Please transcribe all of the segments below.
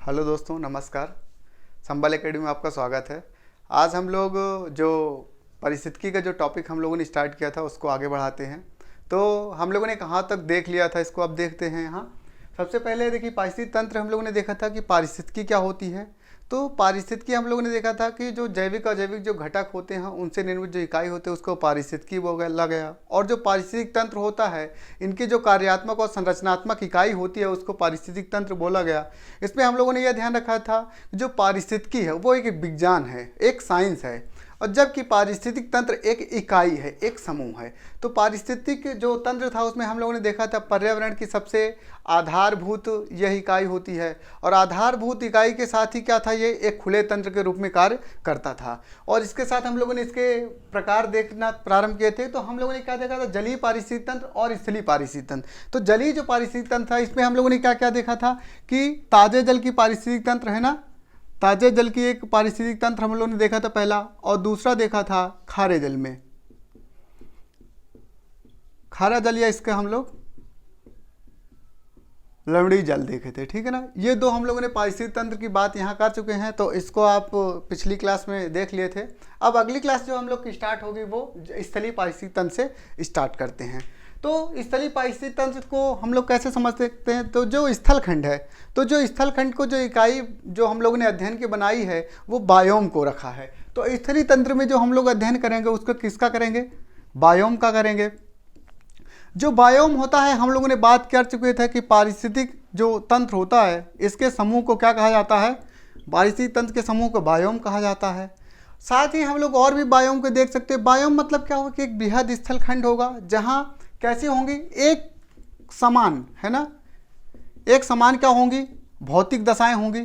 Hello दोस्तों, नमस्कार। संबल academy में आपका स्वागत है। आज हम लोग जो पारिस्थितिकी का जो टॉपिक हम लोगों ने स्टार्ट किया था उसको आगे बढ़ाते हैं। तो हम लोगों ने कहाँ तक देख लिया था, इसको अब देखते हैं। यहाँ सबसे पहले देखिए, पारिस्थितिक तंत्र हम लोगों ने देखा था कि पारिस्थितिकी क्या होती है। तो पारिस्थितिकी हम लोगों ने देखा था कि जो जैविक अजैविक जो घटक होते हैं उनसे निर्मित जो इकाई होते हैं उसको पारिस्थितिकी बोला गया। और जो पारिस्थितिक तंत्र होता है, इनकी जो कार्यात्मक और संरचनात्मक इकाई होती है उसको पारिस्थितिक तंत्र बोला गया। इसमें हम लोगों ने यह ध्यान रखा था कि जो पारिस्थितिकी है वो एक विज्ञान है, एक साइंस है, और जबकि पारिस्थितिक तंत्र एक इकाई है, एक समूह है। तो पारिस्थितिक जो तंत्र था उसमें हम लोगों ने देखा था पर्यावरण की सबसे आधारभूत यह इकाई होती है, और आधारभूत इकाई के साथ ही क्या था, ये एक खुले तंत्र के रूप में कार्य करता था। और इसके साथ हम लोगों ने इसके प्रकार देखना प्रारंभ किए थे। तो हम लोगों ने क्या देखा था, जलीय पारिस्थितिक तंत्र और स्थलीय पारिस्थितिक तंत्र। तो जलीय जो पारिस्थितिक तंत्र था इसमें हम लोगों ने क्या क्या देखा था कि ताजे जल की पारिस्थितिक तंत्र है ना, ताजे जल की एक पारिस्थितिक तंत्र हम लोगों ने देखा था पहला, और दूसरा देखा था खारे जल में, खारा जल या इसके हम लोग लवणीय जल देखे थे। ठीक है ना, ये दो हम लोगों ने पारिस्थितिक तंत्र की बात यहाँ कर चुके हैं। तो इसको आप पिछली क्लास में देख लिए थे। अब अगली क्लास जो हम लोग की स्टार्ट होगी वो स्थलीय पारिस्थितिक तंत्र से स्टार्ट करते हैं। तो स्थलीय पारिस्थितिक तंत्र को हम लोग कैसे समझ सकते हैं, तो जो स्थलखंड है, तो जो स्थलखंड को जो इकाई जो हम लोगों ने अध्ययन की बनाई है वो बायोम को रखा है। तो स्थलीय तंत्र में जो हम लोग अध्ययन करेंगे उसको किसका करेंगे, बायोम का करेंगे। जो बायोम होता है, हम लोगों ने बात कर चुके थे कि पारिस्थितिक जो तंत्र होता है इसके समूह को क्या कहा जाता है, पारिस्थितिक तंत्र के समूह को बायोम कहा जाता है। साथ ही हम लोग और भी बायोम को देख सकते हैं। बायोम मतलब क्या होगा कि एक बृहद स्थलखंड होगा जहाँ कैसी होंगी, एक समान, है ना, एक समान क्या होंगी, भौतिक दशाएं होंगी।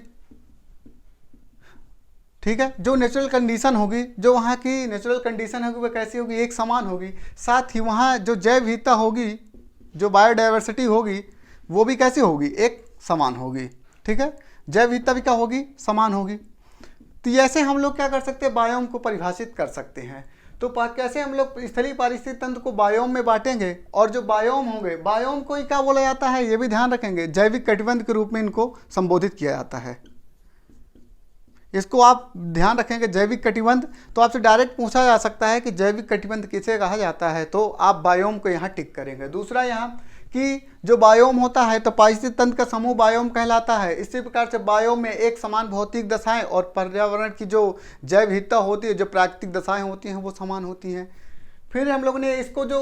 ठीक है, जो नेचुरल कंडीशन होगी, जो वहाँ की नेचुरल कंडीशन होगी वो कैसी होगी, एक समान होगी। साथ ही वहाँ जो जैव विविधता होगी, जो बायोडाइवर्सिटी होगी, वो भी कैसी होगी, एक समान होगी। ठीक है, जैव विविधता भी क्या होगी, समान होगी। तो ऐसे हम लोग क्या कर सकते हैं, बायोम को परिभाषित कर सकते हैं। तो कैसे हम लोग स्थलीय पारिस्थितिक तंत्र को बायोम में बांटेंगे, और जो बायोम होंगे, बायोम को ही क्या बोला जाता है ये भी ध्यान रखेंगे, जैविक कटिबंध के रूप में इनको संबोधित किया जाता है। इसको आप ध्यान रखेंगे, जैविक कटिबंध। तो आपसे डायरेक्ट पूछा जा सकता है कि जैविक कटिबंध किसे कहा जाता है, तो आप बायोम को यहाँ टिक करेंगे। दूसरा यहाँ कि जो बायोम होता है तो पारिस्थितिक तंत्र का समूह बायोम कहलाता है। इसी प्रकार से बायोम में एक समान भौतिक दशाएं और पर्यावरण की जो जैव विविधता होती है, जो प्राकृतिक दशाएं होती हैं वो समान होती हैं। फिर हम लोग ने इसको जो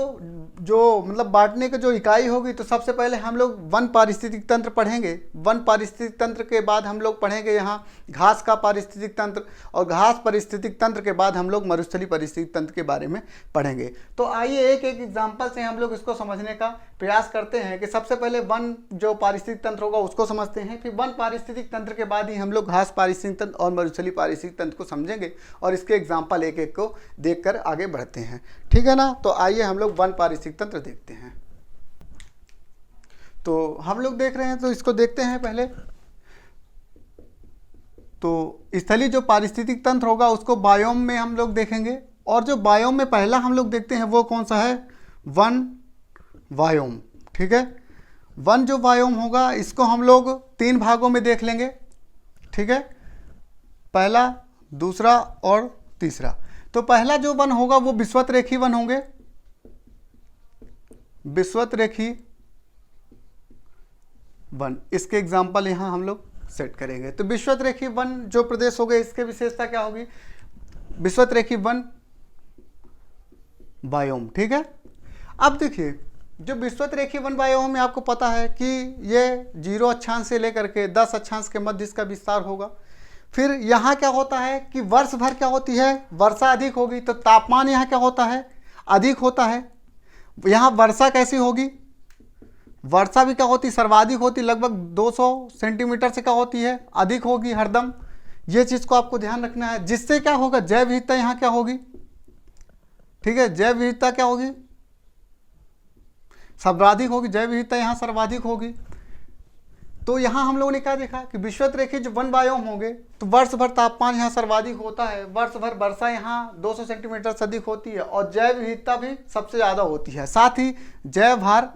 जो मतलब बांटने की जो इकाई होगी, तो सबसे पहले हम लोग वन पारिस्थितिक तंत्र पढ़ेंगे। वन पारिस्थितिक तंत्र के बाद हम लोग पढ़ेंगे यहाँ घास का पारिस्थितिक तंत्र, और घास पारिस्थितिक तंत्र के बाद हम लोग मरुस्थलीय पारिस्थितिक तंत्र के बारे में पढ़ेंगे। तो आइए एक एक एग्जाम्पल से हम लोग इसको समझने का प्रयास करते हैं कि सबसे पहले वन जो पारिस्थितिक तंत्र होगा उसको समझते हैं, फिर वन पारिस्थितिक तंत्र के बाद ही हम लोग घास पारिस्थितिक तंत्र और मरुस्थलीय पारिस्थितिक तंत्र को समझेंगे, और इसके एग्जाम्पल एक एक को देखकर आगे बढ़ते हैं। ठीक है ना, तो आइए हम लोग वन पारिस्थितिक तंत्र देखते हैं। तो हम लोग देख रहे हैं, तो इसको देखते हैं पहले। तो स्थलीय जो पारिस्थितिक तंत्र होगा उसको बायोम में हम लोग देखेंगे, और जो बायोम में पहला हम लोग देखते हैं वो कौन सा है, वन बायोम। ठीक है, वन जो बायोम होगा इसको हम लोग तीन भागों में देख लेंगे। ठीक है, पहला, दूसरा और तीसरा। तो पहला जो वन होगा वो विषुवत रेखी वन होंगे, विषुवत रेखी वन। इसके एग्जाम्पल यहां हम लोग सेट करेंगे। तो विषुवत रेखी वन जो प्रदेश हो गए इसके विशेषता क्या होगी, विषुवत रेखी वन बायोम। ठीक है, अब देखिए जो विषुवत रेखी वन बायोम में आपको पता है कि ये 0 अक्षांश से लेकर के 10 अक्षांश के मध्य इसका विस्तार होगा। फिर यहाँ क्या होता है कि वर्ष भर क्या होती है, वर्षा अधिक होगी, तो तापमान यहाँ क्या होता है, अधिक होता है। यहाँ वर्षा कैसी होगी, वर्षा भी क्या होती, सर्वाधिक होती, लगभग 200 सेंटीमीटर से क्या होती है, अधिक होगी हरदम। ये चीज़ को आपको ध्यान रखना है, जिससे क्या होगा, जैव विविधता यहाँ क्या होगी। ठीक है, जैव विविधता क्या होगी, सर्वाधिक होगी, जैव विविधता यहाँ सर्वाधिक होगी। तो यहाँ हम लोगों ने क्या देखा कि विषुवत रेखी जो वन बायोम होंगे तो वर्ष भर तापमान यहाँ सर्वाधिक होता है, वर्ष भर वर्षा यहाँ 200 सेंटीमीटर से अधिक होती है, और जैव विविधता भी सबसे ज़्यादा होती है। साथ ही जैव भार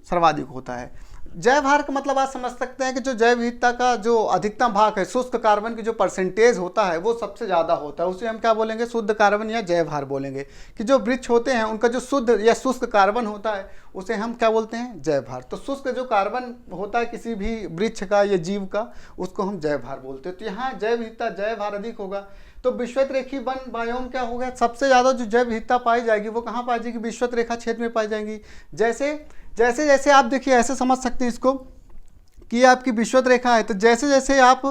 सर्वाधिक होता है। जैव भार का मतलब आप समझ सकते हैं कि जो जैव विविधता का जो अधिकतम भाग है, शुष्क कार्बन की जो परसेंटेज होता है वो सबसे ज़्यादा होता है, उसे हम क्या बोलेंगे, शुद्ध कार्बन या जैव भार बोलेंगे। कि जो वृक्ष होते हैं उनका जो शुद्ध या शुष्क कार्बन होता है उसे हम क्या बोलते हैं, जैव भार। तो शुष्क जो कार्बन होता है किसी भी वृक्ष का या जीव का, उसको हम जैव भार बोलते हैं। तो यहाँ जैव विविधता, जैव भार अधिक होगा। तो विषुवत रेखी वन बायोम क्या होगा, सबसे ज़्यादा जो जैव विविधता पाई जाएगी वो कहाँ पाई जाएगी, विषुवत रेखा क्षेत्र में पाई जाएंगी। जैसे जैसे जैसे आप देखिए ऐसे समझ सकते हैं इसको कि ये आपकी विषुवत रेखा है, तो जैसे जैसे आप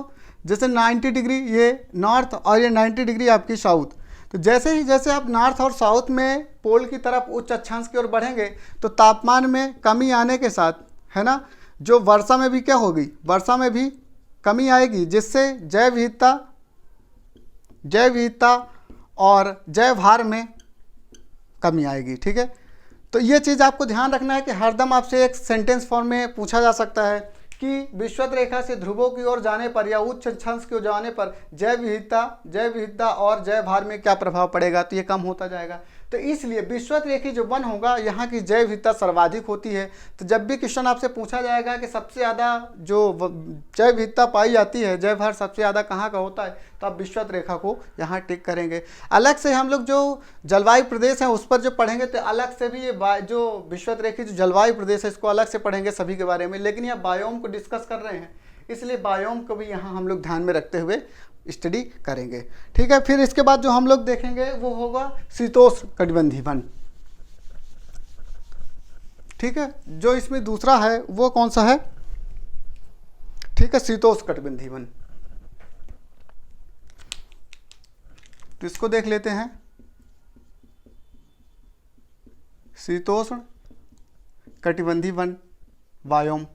जैसे 90 डिग्री ये नॉर्थ और ये 90 डिग्री आपकी साउथ, तो जैसे ही जैसे आप नॉर्थ और साउथ में पोल की तरफ उच्च अक्षांश की ओर बढ़ेंगे तो तापमान में कमी आने के साथ, है ना, जो वर्षा में भी क्या होगी, वर्षा में भी कमी आएगी, जिससे जैव विविधता और जैव भार में कमी आएगी। ठीक है, तो ये चीज़ आपको ध्यान रखना है कि हरदम आपसे एक सेंटेंस फॉर्म में पूछा जा सकता है कि विषुवत रेखा से ध्रुवों की ओर जाने पर या उच्च अक्षांश की ओर जाने पर जैव विविधता और जैव भार में क्या प्रभाव पड़ेगा, तो ये कम होता जाएगा। तो इसलिए विषुवत रेखी जो वन होगा यहाँ की जैव विविधता सर्वाधिक होती है। तो जब भी क्वेश्चन आपसे पूछा जाएगा कि सबसे ज़्यादा जो जैव विविधता पाई जाती है, जैव भार सबसे ज़्यादा कहाँ का होता है, तो आप विषुवत रेखा को यहाँ टिक करेंगे। अलग से हम लोग जो जलवायु प्रदेश हैं उस पर जो पढ़ेंगे तो अलग से भी ये जो विषुवत रेखी जो जलवायु प्रदेश है इसको अलग से पढ़ेंगे सभी के बारे में, लेकिन यहाँ बायोम को डिस्कस कर रहे हैं इसलिए बायोम को भी यहाँ हम लोग ध्यान में रखते हुए स्टडी करेंगे। ठीक है, फिर इसके बाद जो हम लोग देखेंगे वो होगा शीतोष्ण कटिबंधीय वन। ठीक है, जो इसमें दूसरा है वो कौन सा है, ठीक है, शीतोष्ण कटिबंधीय वन। तो इसको देख लेते हैं, शीतोष्ण कटिबंधीय वन बायोम।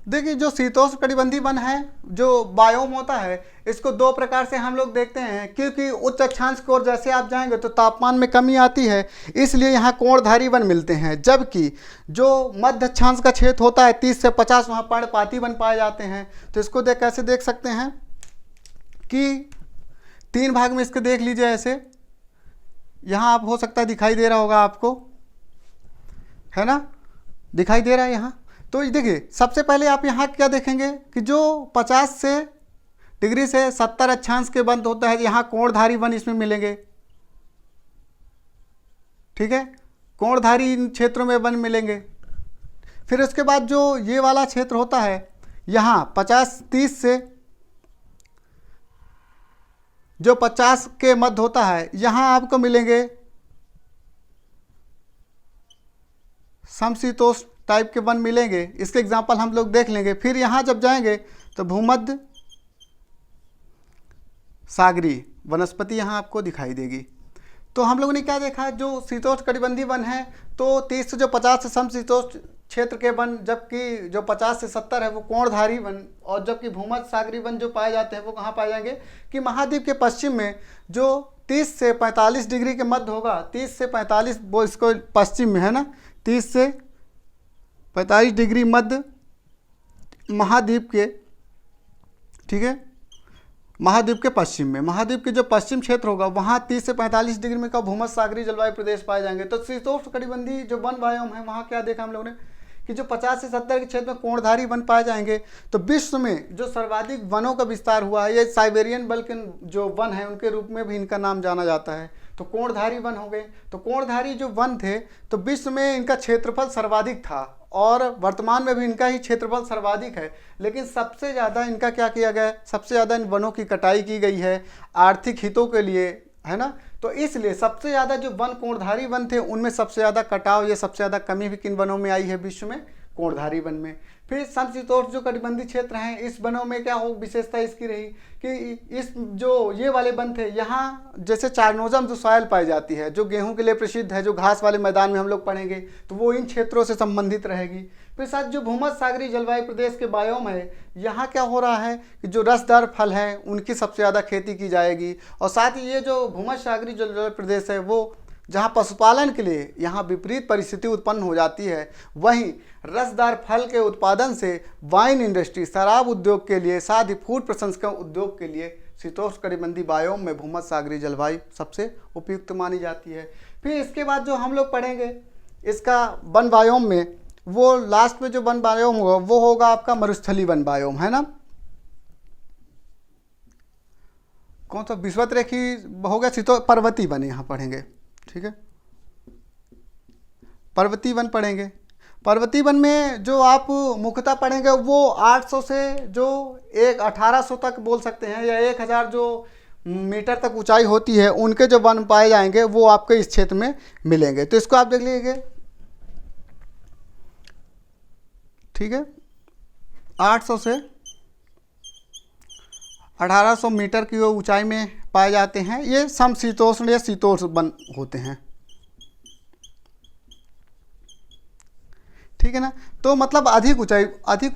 देखिए जो शीतोष्ण कटिबंधीय वन है, जो बायोम होता है, इसको दो प्रकार से हम लोग देखते हैं, क्योंकि उच्च अक्षांश की ओर जैसे आप जाएंगे तो तापमान में कमी आती है, इसलिए यहाँ कोणधारी वन मिलते हैं। जबकि जो मध्य अक्षांश का क्षेत्र होता है 30 से 50, वहाँ पर्णपाती वन पाए जाते हैं। तो इसको कैसे देख सकते हैं कि 3 भाग में इसको देख लीजिए ऐसे, यहाँ आप हो सकता है दिखाई दे रहा होगा आपको, है ना, दिखाई दे रहा है यहाँ। तो देखिए सबसे पहले आप यहाँ क्या देखेंगे कि जो 50 डिग्री से 70 अक्षांश के बंद होता है, यहाँ कोणधारी वन इसमें मिलेंगे। ठीक है, कोणधारी इन क्षेत्रों में वन मिलेंगे। फिर उसके बाद जो ये वाला क्षेत्र होता है, यहाँ 30 से जो 50 के मध्य होता है, यहाँ आपको मिलेंगे समशीतोष्ण टाइप के वन मिलेंगे। इसके एग्जाम्पल हम लोग देख लेंगे। फिर यहाँ जब जाएंगे तो भूमध्य सागरीय वनस्पति यहाँ आपको दिखाई देगी। तो हम लोगों ने क्या देखा, जो शीतोष्ण कटिबंधीय वन है तो 30 से जो 50 से समशीतोष्ण क्षेत्र के वन, जबकि जो 50 से 70 है वो कोणधारी वन, और जबकि भूमध्य सागरीय वन जो पाए जाते हैं वो कहाँ पाए जाएंगे कि महाद्वीप के पश्चिम में जो 30 से 45 डिग्री के मध्य होगा, 30 से 45 वो इसको पश्चिम में है ना, 30 से 45 डिग्री मध्य महाद्वीप के, ठीक है, महाद्वीप के पश्चिम में, महाद्वीप के जो पश्चिम क्षेत्र होगा वहाँ 30 से 45 डिग्री में का भूमध्य सागरीय जलवायु प्रदेश पाए जाएंगे। तो शीतोष्ण कटिबंधीय जो वन बायोम है वहाँ क्या देखा हम लोगों ने कि जो 50 से 70 के क्षेत्र में कोणधारी वन पाए जाएंगे। तो विश्व में जो सर्वाधिक वनों का विस्तार हुआ है, ये साइबेरियन बल्कन जो वन है उनके रूप में भी इनका नाम जाना जाता है। तो कोणधारी वन हो गए। तो कोणधारी जो वन थे तो विश्व में इनका क्षेत्रफल सर्वाधिक था और वर्तमान में भी इनका ही क्षेत्रफल सर्वाधिक है। लेकिन सबसे ज़्यादा इनका क्या किया गया है, सबसे ज़्यादा इन वनों की कटाई की गई है आर्थिक हितों के लिए, है ना। तो इसलिए सबसे ज़्यादा जो वन कोणधारी वन थे उनमें सबसे ज़्यादा कटाव या सबसे ज़्यादा कमी भी किन वनों में आई है विश्व में, कोणधारी वन में। फिर समशीतोष्ण जो कटिबंधीय क्षेत्र हैं इस वनों में क्या हो विशेषता इसकी रही कि इस जो ये वाले वन थे यहाँ जैसे चारनोजम जो सॉयल पाई जाती है जो गेहूं के लिए प्रसिद्ध है, जो घास वाले मैदान में हम लोग पढ़ेंगे तो वो इन क्षेत्रों से संबंधित रहेगी। फिर साथ जो भूमध्य सागरीय जलवायु प्रदेश के बायोम है यहाँ क्या हो रहा है कि जो रसदार फल हैं उनकी सबसे ज़्यादा खेती की जाएगी। और साथ ही ये जो भूमध्य सागरीय जलवायु प्रदेश है वो जहाँ पशुपालन के लिए यहाँ विपरीत परिस्थिति उत्पन्न हो जाती है, वहीं रसदार फल के उत्पादन से वाइन इंडस्ट्री, शराब उद्योग के लिए, साथ ही फूड प्रसंस्करण उद्योग के लिए शीतोष्ण कटिबंधीय बायोम में भूमध्य सागरीय जलवायु सबसे उपयुक्त मानी जाती है। फिर इसके बाद जो हम लोग पढ़ेंगे इसका वन बायोम में वो लास्ट में जो वन बायोम होगा वो होगा आपका मरुस्थलीय वन बायोम, है ना। कौन सा विषुवत रेखी हो गया, शीतोष्ण पर्वतीय वन यहाँ पढ़ेंगे, ठीक है। पर्वतीय वन पढ़ेंगे। पर्वतीय वन में जो आप मुख्यतः पढ़ेंगे वो 800 से जो 1800 तक बोल सकते हैं, या 1000 जो मीटर तक ऊंचाई होती है, उनके जो वन पाए जाएंगे वो आपके इस क्षेत्र में मिलेंगे। तो इसको आप देख लीजिए, ठीक है। 800 से 1800 मीटर की ऊंचाई में पाए जाते हैं। ये समशीतोष्ण या शीतोष्ण वन होते हैं, ठीक है ना। तो मतलब अधिक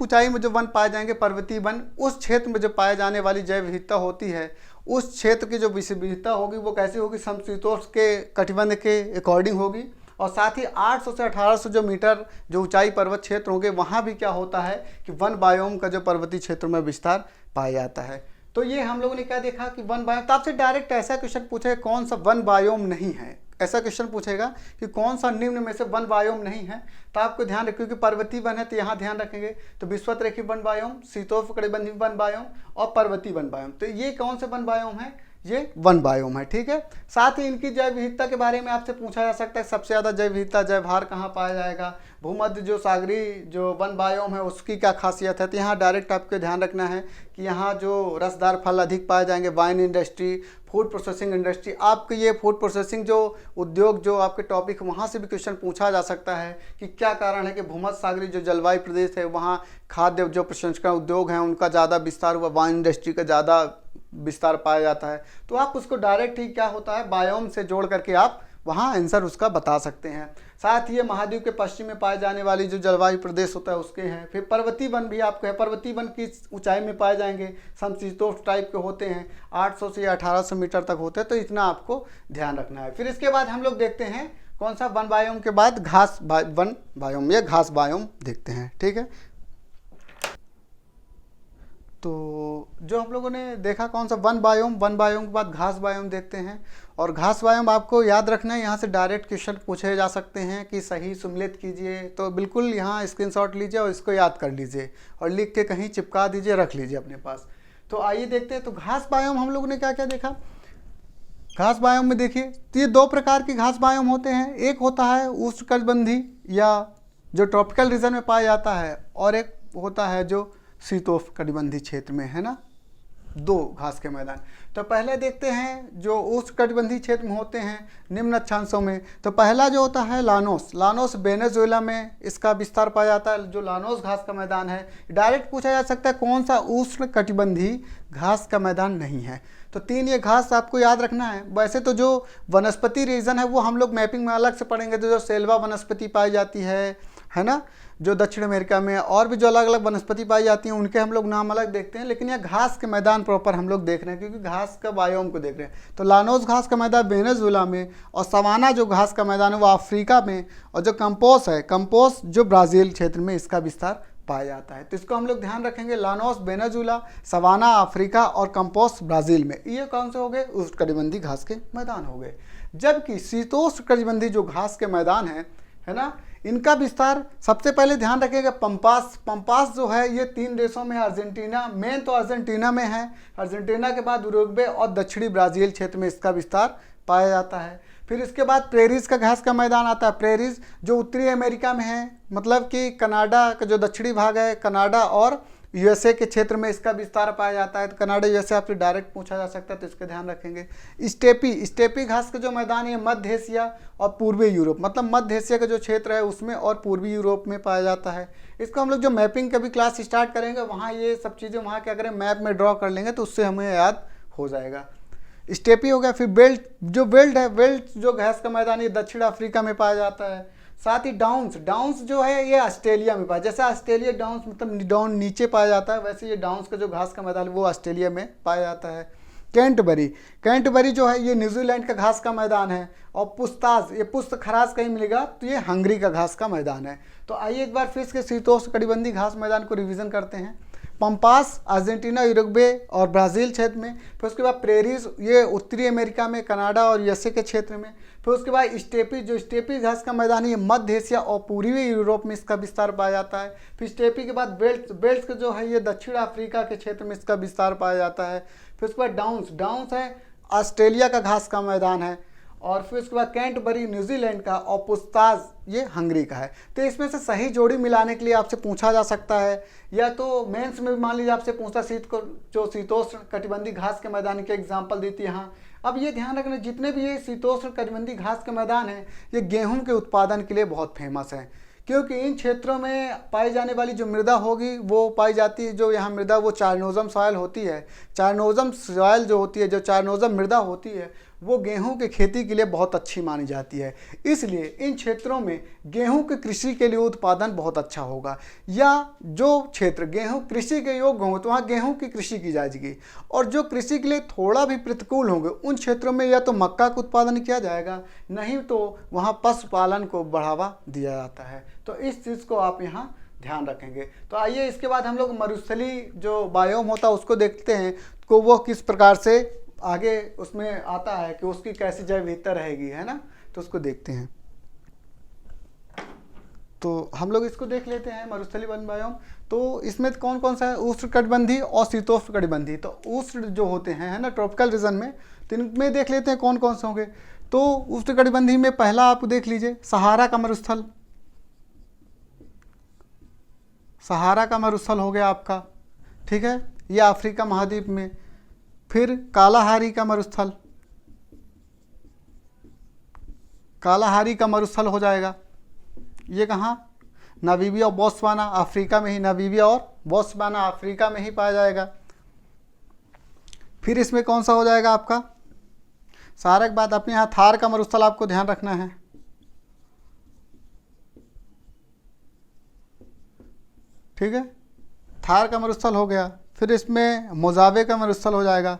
ऊंचाई में जो वन पाए जाएंगे पर्वतीय वन, उस क्षेत्र में जो पाए जाने वाली जैव विविधता होती है, उस क्षेत्र की जो विविधता होगी वो कैसी होगी, समशीतोष्ण के कटिबंध के अकॉर्डिंग होगी। और साथ ही 800 से 1800 जो मीटर जो ऊंचाई पर्वत क्षेत्र होंगे, वहाँ भी क्या होता है कि वन बायोम का जो पर्वतीय क्षेत्र में विस्तार पाया जाता है। तो ये हम लोगों ने क्या देखा कि वन बायोम। तो आपसे डायरेक्ट ऐसा क्वेश्चन पूछे कौन सा वन बायोम नहीं है, ऐसा क्वेश्चन पूछेगा कि कौन सा निम्न में से वन बायोम नहीं है, तो आपको ध्यान रखिए कि पर्वतीय वन है तो यहाँ ध्यान रखेंगे, तो विषुवत रेखीय वन बायोम, शीतोष्ण कटिबंधीय वन बायोम और पर्वतीय वन बायोम। तो ये कौन से वन बायोम है, ये वन बायोम है, ठीक है। साथ ही इनकी जैव विविधता के बारे में आपसे पूछा जा सकता है, सबसे ज़्यादा जैव विविधता जैवभार कहाँ पाया जाएगा, भूमध्य जो सागरी जो वन बायोम है उसकी क्या खासियत है। तो यहाँ डायरेक्ट आपको ध्यान रखना है कि यहाँ जो रसदार फल अधिक पाए जाएंगे, wine industry, food processing industry, आपके ये फूड प्रोसेसिंग जो उद्योग जो आपके टॉपिक, वहाँ से भी क्वेश्चन पूछा जा सकता है कि क्या कारण है कि भूमध्य सागरी जो जलवायु प्रदेश है वहाँ खाद्य जो प्रसंस्करण उद्योग हैं उनका ज़्यादा विस्तार हुआ, वाइन इंडस्ट्री का ज़्यादा विस्तार पाया जाता है। तो आप उसको डायरेक्ट ही क्या होता है बायोम से जोड़ करके आप वहाँ आंसर उसका बता सकते हैं। साथ ही ये महाद्वीप के पश्चिम में पाए जाने वाली जो जलवायु प्रदेश होता है उसके हैं। फिर पर्वतीय वन भी आपको है, पर्वतीय वन की ऊंचाई में पाए जाएंगे, समशीतोष्ण टाइप के होते हैं, 800 से 1800 मीटर तक होते हैं। तो इतना आपको ध्यान रखना है। फिर इसके बाद हम लोग देखते हैं कौन सा वन बायोम के बाद घास वन बायोम या घास बायोम देखते हैं, ठीक है। तो जो हम लोगों ने देखा कौन सा वन बायोम के बाद घास बायोम देखते हैं। और घास बायोम आपको याद रखना है, यहाँ से डायरेक्ट क्वेश्चन पूछे जा सकते हैं कि सही सुमेलित कीजिए। तो बिल्कुल यहाँ स्क्रीनशॉट लीजिए और इसको याद कर लीजिए और लिख के कहीं चिपका दीजिए, रख लीजिए अपने पास। तो आइए देखते हैं। तो घास बायोम हम लोगों ने क्या क्या देखा। घास बायोम में देखिए तो ये दो प्रकार के घास बायोम होते हैं, एक होता है उष्णकटिबंधीय या जो ट्रॉपिकल रीजन में पाया जाता है, और एक होता है जो शीतोष्ण कटिबंधीय क्षेत्र में, है ना। दो घास के मैदान। तो पहले देखते हैं जो उष्ण कटिबंधीय क्षेत्र में होते हैं निम्न अक्षांशों में। तो पहला जो होता है लानोस वेनेजुएला में इसका विस्तार पाया जाता है, जो लानोस घास का मैदान है। डायरेक्ट पूछा जा सकता है कौन सा उष्ण कटिबंधीय घास का मैदान नहीं है। तो 3 ये घास आपको याद रखना है। वैसे तो जो वनस्पति रीजन है वो हम लोग मैपिंग में अलग से पढ़ेंगे, तो जो सेल्वा वनस्पति पाई जाती है ना, जो दक्षिण अमेरिका में, और भी जो अलग अलग वनस्पति पाई जाती हैं उनके हम लोग नाम अलग देखते हैं। लेकिन यह घास के मैदान प्रॉपर हम लोग देख रहे हैं क्योंकि घास का बायोम को देख रहे हैं। तो लानोस घास का मैदान वेनेजुएला में, और सवाना जो घास का मैदान है वो अफ्रीका में, और जो कंपोस जो ब्राज़ील क्षेत्र में इसका विस्तार पाया जाता है। तो इसको हम लोग ध्यान रखेंगे, लानोस वेनेजुएला, सवाना अफ्रीका और कंपोस ब्राज़ील में। ये कौन से हो गए, उष्णकटिबंधीय घास के मैदान हो गए। जबकि शीतोष्ण कटिबंधीय जो घास के मैदान है ना, इनका विस्तार सबसे पहले ध्यान रखिएगा पंपास जो है ये 3 देशों में है। अर्जेंटीना मेन तो अर्जेंटीना में है, अर्जेंटीना के बाद उरुग्वे और दक्षिणी ब्राज़ील क्षेत्र में इसका विस्तार पाया जाता है। फिर इसके बाद प्रेरीज का घास का मैदान आता है। प्रेरीज जो उत्तरी अमेरिका में है, मतलब कि कनाडा का जो दक्षिणी भाग है, कनाडा और यूएसए के क्षेत्र में इसका विस्तार पाया जाता है। तो कनाडा यूएसए आपसे डायरेक्ट पूछा जा सकता है, तो इसका ध्यान रखेंगे। स्टेपी घास का जो मैदान है मध्य एशिया और पूर्वी यूरोप, मतलब मध्य एशिया का जो क्षेत्र है उसमें और पूर्वी यूरोप में पाया जाता है। इसको हम लोग जो मैपिंग का भी क्लास स्टार्ट करेंगे वहाँ ये सब चीज़ें वहाँ क्या करें मैप में ड्रॉ कर लेंगे, तो उससे हमें याद हो जाएगा। स्टेपी हो गया। फिर वेल्ट जो घास का मैदान ये दक्षिण अफ्रीका में पाया जाता है। साथ ही डाउन्स जो है ये ऑस्ट्रेलिया में पाया, जैसे ऑस्ट्रेलिया डाउन्स मतलब डाउन नीचे पाया जाता है, वैसे ये डाउन्स का जो घास का मैदान है वो ऑस्ट्रेलिया में पाया जाता है। कैंटबरी जो है ये न्यूजीलैंड का घास का मैदान है। और पुस्ताज ये पुस्त खराज कहीं मिलेगा तो ये हंगरी का घास का मैदान है। तो आइए एक बार फिर इसके शीतोष्ण कटिबंधीय घास मैदान को रिवीजन करते हैं। पंपास अर्जेंटीना, यूरुग्वे और ब्राज़ील क्षेत्र में। फिर उसके बाद प्रेरीज, ये उत्तरी अमेरिका में, कनाडा और यूएसए के क्षेत्र में। फिर उसके बाद स्टेपी, जो स्टेपी घास का मैदान है ये मध्य एशिया और पूर्वी यूरोप में इसका विस्तार पाया जाता है। फिर स्टेपी के बाद बेल्ट जो है ये दक्षिण अफ्रीका के क्षेत्र में इसका विस्तार पाया जाता है। फिर उसके बाद डाउन्स है ऑस्ट्रेलिया का घास का मैदान है। और फिर उसके बाद कैंटबरी न्यूजीलैंड का और पुस्ताज ये हंगरी का है। तो इसमें से सही जोड़ी मिलाने के लिए आपसे पूछा जा सकता है, या तो मेंस में मान लीजिए आपसे पूछता जो शीतोष्ण कटिबंधीय घास के मैदान के एग्जाम्पल देती है यहाँ। अब ये ध्यान रखना, जितने भी ये शीतोष्ण कटिबंधीय घास के मैदान हैं ये गेहूं के उत्पादन के लिए बहुत फेमस है, क्योंकि इन क्षेत्रों में पाई जाने वाली जो मृदा होगी वो पाई जाती है, जो यहाँ मृदा वो चारनोजम सॉयल होती है। चारनोजम सॉयल जो होती है, जो चारनोजम मृदा होती है वो गेहूं की खेती के लिए बहुत अच्छी मानी जाती है। इसलिए इन क्षेत्रों में गेहूं की कृषि के लिए उत्पादन बहुत अच्छा होगा, या जो क्षेत्र गेहूं कृषि के योग्य होंगे तो वहाँ गेहूं की कृषि की जाएगी, और जो कृषि के लिए थोड़ा भी प्रतिकूल होंगे उन क्षेत्रों में या तो मक्का का उत्पादन किया जाएगा, नहीं तो वहाँ पशुपालन को बढ़ावा दिया जाता है। तो इस चीज़ को आप यहाँ ध्यान रखेंगे। तो आइए इसके बाद हम लोग मरुस्थली जो बायोम होता है उसको देखते हैं, को वो किस प्रकार से आगे उसमें आता है कि उसकी कैसी जैव विविधता रहेगी, है ना। तो उसको देखते हैं। तो हम लोग इसको देख लेते हैं मरुस्थली वन बायोम। तो इसमें कौन कौन सा है, उष्णकटिबंधीय और शीतोष्ण कटिबंधीय। तो उष्ण जो होते हैं, है ना, ट्रॉपिकल रीजन में, तो इनमें देख लेते हैं कौन कौन से होंगे। तो उष्णकटिबंधीय में पहला आप देख लीजिए सहारा का मरुस्थल। सहारा का मरुस्थल हो गया आपका, ठीक है, ये अफ्रीका महाद्वीप में। फिर कालाहारी का मरुस्थल, कालाहारी का मरुस्थल हो जाएगा, ये कहाँ, नामीबिया और बोत्सवाना अफ्रीका में ही, नामीबिया और बोत्सवाना अफ्रीका में ही पाया जाएगा। फिर इसमें कौन सा हो जाएगा आपका, सहारा के बाद अपने यहाँ थार का मरुस्थल आपको ध्यान रखना है। ठीक है, थार का मरुस्थल हो गया। फिर इसमें मोजावे का मरुस्थल हो जाएगा,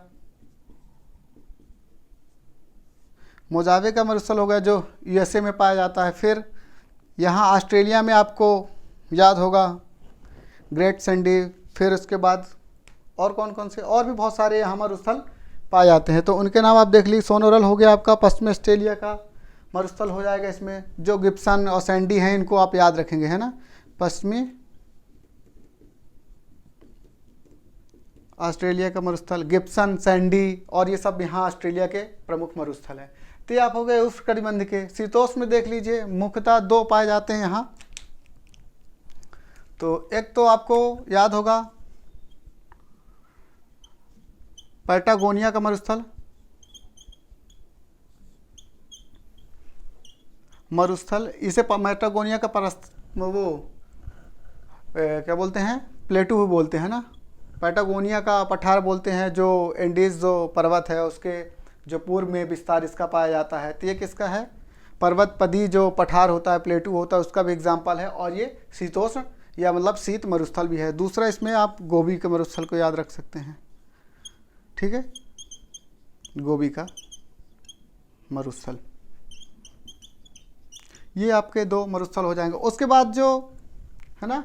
मोजावे का मरुस्थल हो गया जो यूएसए में पाया जाता है। फिर यहाँ ऑस्ट्रेलिया में आपको याद होगा ग्रेट सैंडी। फिर उसके बाद और कौन कौन से, और भी बहुत सारे यहाँ मरुस्थल पाए जाते हैं, तो उनके नाम आप देख लीजिए। सोनोरल हो गया आपका, पश्चिमी ऑस्ट्रेलिया का मरुस्थल हो जाएगा। इसमें जो गिब्सन और सैंडी हैं इनको आप याद रखेंगे, है ना, पश्चिमी ऑस्ट्रेलिया का मरुस्थल, गिब्सन, सैंडी, और ये सब यहाँ ऑस्ट्रेलिया के प्रमुख मरुस्थल हैं। तो ये आप हो गए उष्णकटिबंध के। शीतोष्ण में देख लीजिए मुख्यतः दो पाए जाते हैं यहाँ। तो एक तो आपको याद होगा पैटागोनिया का मरुस्थल, इसे पैटागोनिया का क्या बोलते हैं, प्लेटू भी बोलते हैं ना। पैटागोनिया का पठार बोलते हैं, जो एंडीज जो पर्वत है उसके जो पूर्व में विस्तार इसका पाया जाता है। तो ये किसका है, पर्वत पदी जो पठार होता है, प्लेटू होता है, उसका भी एग्जाम्पल है। और ये शीतोष्ण या मतलब शीत मरुस्थल भी है। दूसरा इसमें आप गोबी के मरुस्थल को याद रख सकते हैं, ठीक है, गोबी का मरुस्थल। ये आपके दो मरुस्थल हो जाएंगे। उसके बाद जो है ना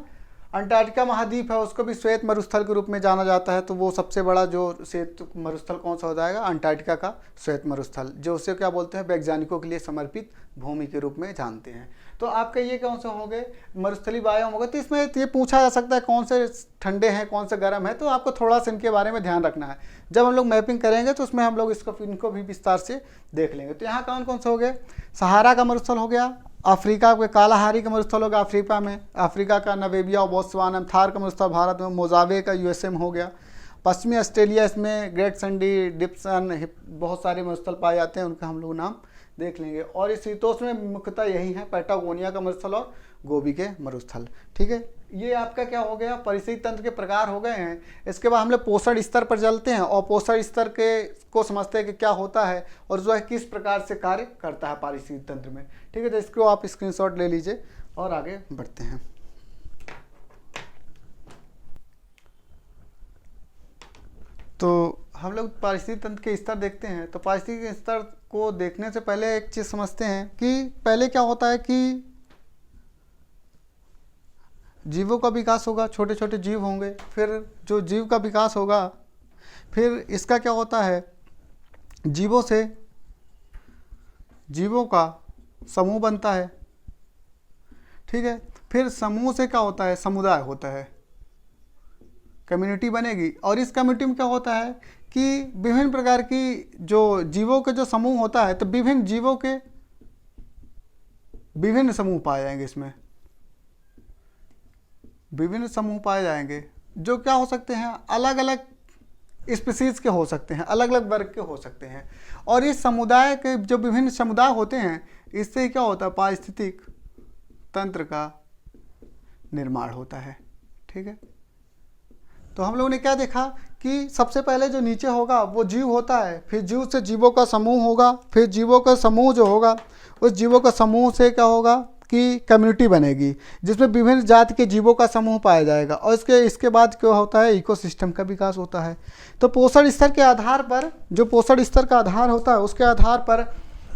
अंटार्कटिका महाद्वीप है उसको भी श्वेत मरुस्थल के रूप में जाना जाता है। तो वो सबसे बड़ा जो श्वेत मरुस्थल कौन सा हो जाएगा, अंटार्कटिका का श्वेत मरुस्थल, जो उसे क्या बोलते हैं, वैज्ञानिकों के लिए समर्पित भूमि के रूप में जानते हैं। तो आपके ये कौन से हो गए, मरुस्थली बायोम हो गए। तो इसमें ये पूछा जा सकता है कौन से ठंडे हैं कौन से गर्म है, तो आपको थोड़ा सा इनके बारे में ध्यान रखना है। जब हम लोग मैपिंग करेंगे तो उसमें हम लोग इनको भी विस्तार से देख लेंगे। तो यहाँ कौन कौन से हो गए, सहारा का मरुस्थल हो गया, अफ्रीका के कालाहारी का मरुस्थल होगा अफ्रीका में, अफ्रीका का नामीबिया और बोत्सवाना, थार का मरुस्थल भारत में, मोजावे का यूएसए में हो गया, पश्चिमी ऑस्ट्रेलिया इसमें ग्रेट सैंडी, डिप्सन, बहुत सारे मरुस्थल पाए जाते हैं, उनका हम लोग नाम देख लेंगे। और इस शीतोष्ण में मुख्यतः यही है, पैटागोनिया का मरुस्थल और गोबी के मरुस्थल, ठीक है। ये आपका क्या हो गया, पारिस्थितिक तंत्र के प्रकार हो गए हैं। इसके बाद हम लोग पोषण स्तर पर चलते हैं और पोषण स्तर के को समझते हैं कि क्या होता है और जो है किस प्रकार से कार्य करता है पारिस्थितिक तंत्र में, ठीक है। तो इसको आप स्क्रीनशॉट ले लीजिए और आगे बढ़ते हैं। तो हम लोग पारिस्थितिक तंत्र के स्तर देखते हैं। तो पारिस्थितिक स्तर को देखने से पहले एक चीज़ समझते हैं कि पहले क्या होता है कि जीवों का विकास होगा, छोटे छोटे जीव होंगे, फिर जो जीव का विकास होगा, फिर इसका क्या होता है, जीवों से जीवों का समूह बनता है, ठीक है। फिर समूह से क्या होता है, समुदाय होता है, कम्युनिटी बनेगी। और इस कम्युनिटी में क्या होता है कि विभिन्न प्रकार की जो जीवों के जो समूह होता है, तो विभिन्न जीवों के विभिन्न समूह पाए जाएंगे, इसमें विभिन्न समूह पाए जाएंगे जो क्या हो सकते हैं, अलग अलग स्पीसीज के हो सकते हैं, अलग अलग वर्ग के हो सकते हैं। और इस समुदाय के जो विभिन्न समुदाय होते हैं, इससे क्या होता है, पारिस्थितिक तंत्र का निर्माण होता है, ठीक है। तो हम लोगों ने क्या देखा कि सबसे पहले जो नीचे होगा वो जीव होता है, फिर जीव से जीवों का समूह होगा, फिर जीवों का समूह जो होगा, उस जीवों का समूह से क्या होगा कि कम्युनिटी बनेगी, जिसमें विभिन्न जाति के जीवों का समूह पाया जाएगा। और इसके बाद क्या होता है, इकोसिस्टम का विकास होता है। तो पोषण स्तर के आधार पर, जो पोषण स्तर का आधार होता है, उसके आधार पर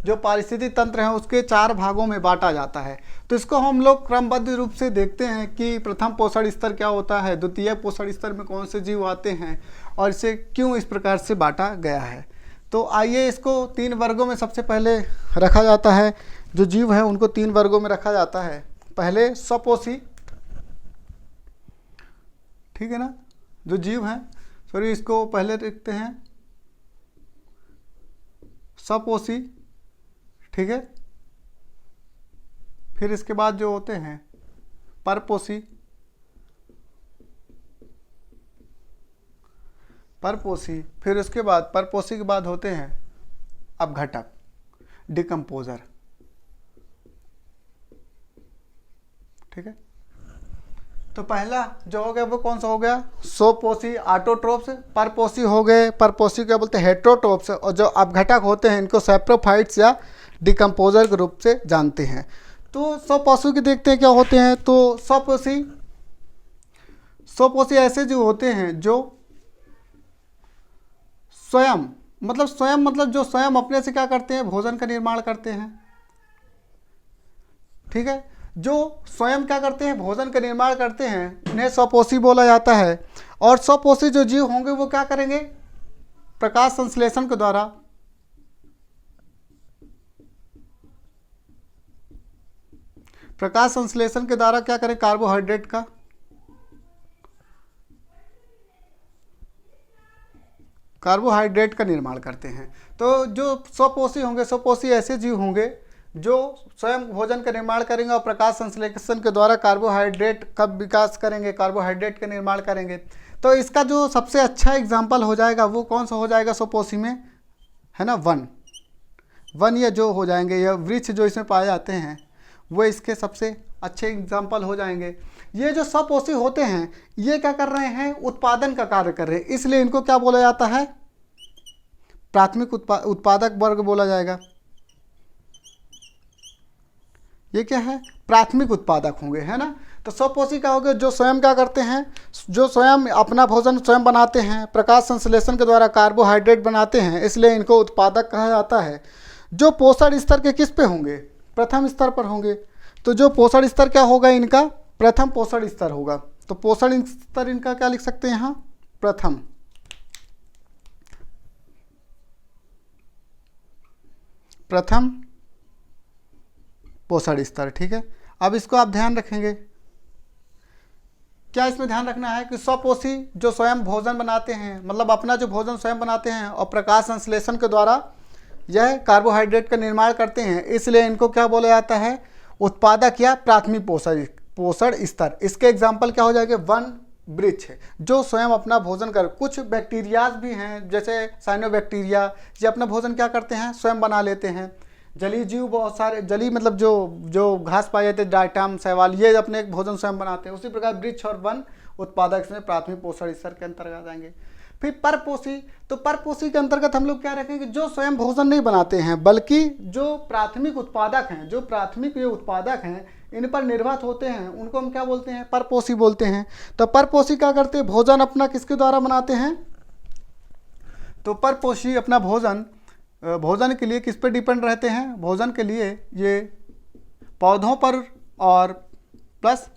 जो पारिस्थितिक तंत्र है उसके 4 भागों में बांटा जाता है। तो इसको हम लोग क्रमबद्ध रूप से देखते हैं कि प्रथम पोषण स्तर क्या होता है, द्वितीय पोषण स्तर में कौन से जीव आते हैं, और इसे क्यों इस प्रकार से बांटा गया है। तो आइए इसको 3 वर्गों में सबसे पहले रखा जाता है। जो जीव है उनको 3 वर्गों में रखा जाता है। पहले स्वपोषी, ठीक है ना, जो जीव हैं, सॉरी इसको पहले देखते हैं स्वपोषी, ठीक है। फिर इसके बाद जो होते हैं परपोषी, फिर उसके बाद परपोषी के बाद होते हैं अपघटक, डिकम्पोजर, ठीक है। तो पहला जो हो गया वो कौन सा हो गया, स्वपोषी ऑटोट्रोप्स। परपोषी हो गए, परपोषी क्या बोलते हैं, हेट्रोट्रोप्स। और जो अपघटक होते हैं इनको सैप्रोफाइट्स या डिकम्पोजर के रूप से जानते हैं। तो स्वपोषी के देखते हैं क्या होते हैं। तो स्वपोषी ऐसे जो होते हैं जो स्वयं मतलब जो स्वयं अपने से क्या करते हैं, भोजन का निर्माण करते हैं, ठीक है। जो स्वयं क्या करते हैं, भोजन का निर्माण करते हैं, उन्हें स्वपोषी बोला जाता है। और स्वपोषी जो जीव होंगे वो क्या करेंगे, प्रकाश संश्लेषण के द्वारा क्या करें, कार्बोहाइड्रेट का निर्माण करते हैं। तो जो स्वपोषी होंगे, स्वपोषी ऐसे जीव होंगे जो स्वयं भोजन का निर्माण करेंगे और प्रकाश संश्लेषण के द्वारा कार्बोहाइड्रेट का विकास करेंगे, कार्बोहाइड्रेट का निर्माण करेंगे। तो इसका जो सबसे अच्छा एग्जाम्पल हो जाएगा वो कौन सा हो जाएगा स्वपोषी में, है ना, वन ये जो हो जाएंगे, या वृक्ष जो इसमें पाए जाते हैं वो इसके सबसे अच्छे एग्जाम्पल हो जाएंगे। ये जो स्वपोषी होते हैं ये क्या कर रहे हैं, उत्पादन का कार्य कर रहे हैं, इसलिए इनको क्या बोला जाता है, प्राथमिक उत्पादक वर्ग बोला जाएगा। ये क्या है, प्राथमिक उत्पादक होंगे, है ना। तो स्वपोषी क्या होंगे, जो स्वयं क्या करते हैं, जो स्वयं अपना भोजन स्वयं बनाते हैं, प्रकाश संश्लेषण के द्वारा कार्बोहाइड्रेट बनाते हैं, इसलिए इनको उत्पादक कहा जाता है। जो पोषण स्तर के किस पे होंगे, प्रथम स्तर पर होंगे। तो जो पोषण स्तर क्या होगा इनका, प्रथम पोषण स्तर होगा। तो पोषण स्तर इनका क्या लिख सकते हैं यहाँ, प्रथम पोषण स्तर, ठीक है। अब इसको आप ध्यान रखेंगे, क्या इसमें ध्यान रखना है कि स्वपोषी जो स्वयं भोजन बनाते हैं, मतलब अपना जो भोजन स्वयं बनाते हैं और प्रकाश संश्लेषण के द्वारा यह कार्बोहाइड्रेट का निर्माण करते हैं, इसलिए इनको क्या बोला जाता है, उत्पादक या प्राथमिक पोषण स्तर। इसके एग्जाम्पल क्या हो जाएंगे, वन, वृक्ष, जो स्वयं अपना भोजन कर, कुछ बैक्टीरियाज भी हैं जैसे साइनोबैक्टीरिया, ये अपना भोजन क्या करते हैं, स्वयं बना लेते हैं। जलीय जीव बहुत सारे, जलीय मतलब जो घास पाए जाते हैं, डायटम, शैवाल, ये अपने भोजन स्वयं बनाते हैं। उसी प्रकार वृक्ष और वन उत्पादक इसमें प्राथमिक पोषण स्तर के अंतर्गत आएंगे। फिर परपोषी, तो परपोषी के अंतर्गत हम लोग क्या रखेंगे, जो स्वयं भोजन नहीं बनाते हैं बल्कि जो प्राथमिक उत्पादक हैं, जो प्राथमिक ये उत्पादक हैं, इन पर निर्भर होते हैं, उनको हम क्या बोलते हैं, परपोषी बोलते हैं। तो परपोषी क्या करते हैं, भोजन अपना किसके द्वारा बनाते हैं। तो परपोषी अपना भोजन के लिए किस पर डिपेंड रहते हैं, भोजन के लिए ये पौधों पर और प्लस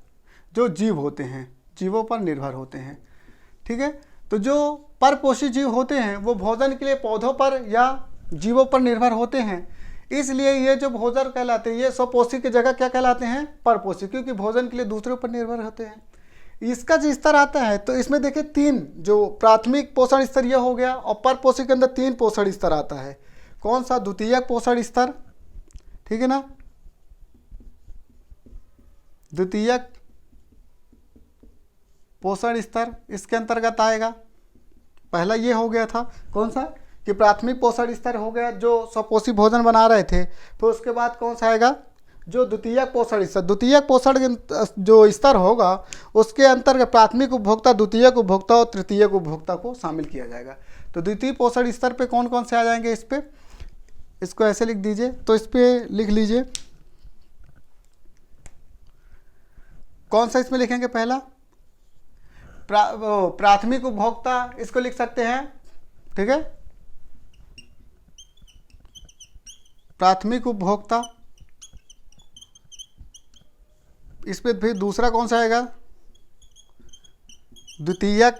जो जीव होते हैं, जीवों पर निर्भर होते हैं। ठीक है, तो जो परपोषी जीव होते हैं वो भोजन के लिए पौधों पर या जीवों पर निर्भर होते हैं। इसलिए ये जो भोजन कहलाते हैं ये स्वपोषी की जगह क्या कहलाते हैं, परपोषी, क्योंकि भोजन के लिए दूसरों पर निर्भर होते हैं। इसका जो स्तर आता है तो इसमें देखिए 3, जो प्राथमिक पोषण स्तर यह हो गया, और परपोषी के अंदर 3 पोषण स्तर आता है। कौन सा? द्वितीयक पोषण स्तर, ठीक है ना, द्वितीयक पोषण स्तर इसके अंतर्गत आएगा। पहला ये हो गया था कौन सा, कि प्राथमिक पोषण स्तर हो गया जो स्वपोषी भोजन बना रहे थे। तो उसके बाद कौन सा आएगा, जो द्वितीयक पोषण स्तर। द्वितीयक पोषण जो स्तर होगा उसके अंतर्गत प्राथमिक उपभोक्ता, द्वितीयक उपभोक्ता और तृतीयक उपभोक्ता को शामिल किया जाएगा। तो द्वितीय पोषण स्तर पे कौन कौन से आ जाएंगे, इस पे, इसको ऐसे लिख दीजिए, तो इस पे लिख लीजिए कौन सा इसमें लिखेंगे, पहला प्राथमिक उपभोक्ता, इसको लिख सकते हैं, ठीक है, प्राथमिक उपभोक्ता। इस पे फिर दूसरा कौन सा आएगा, द्वितीयक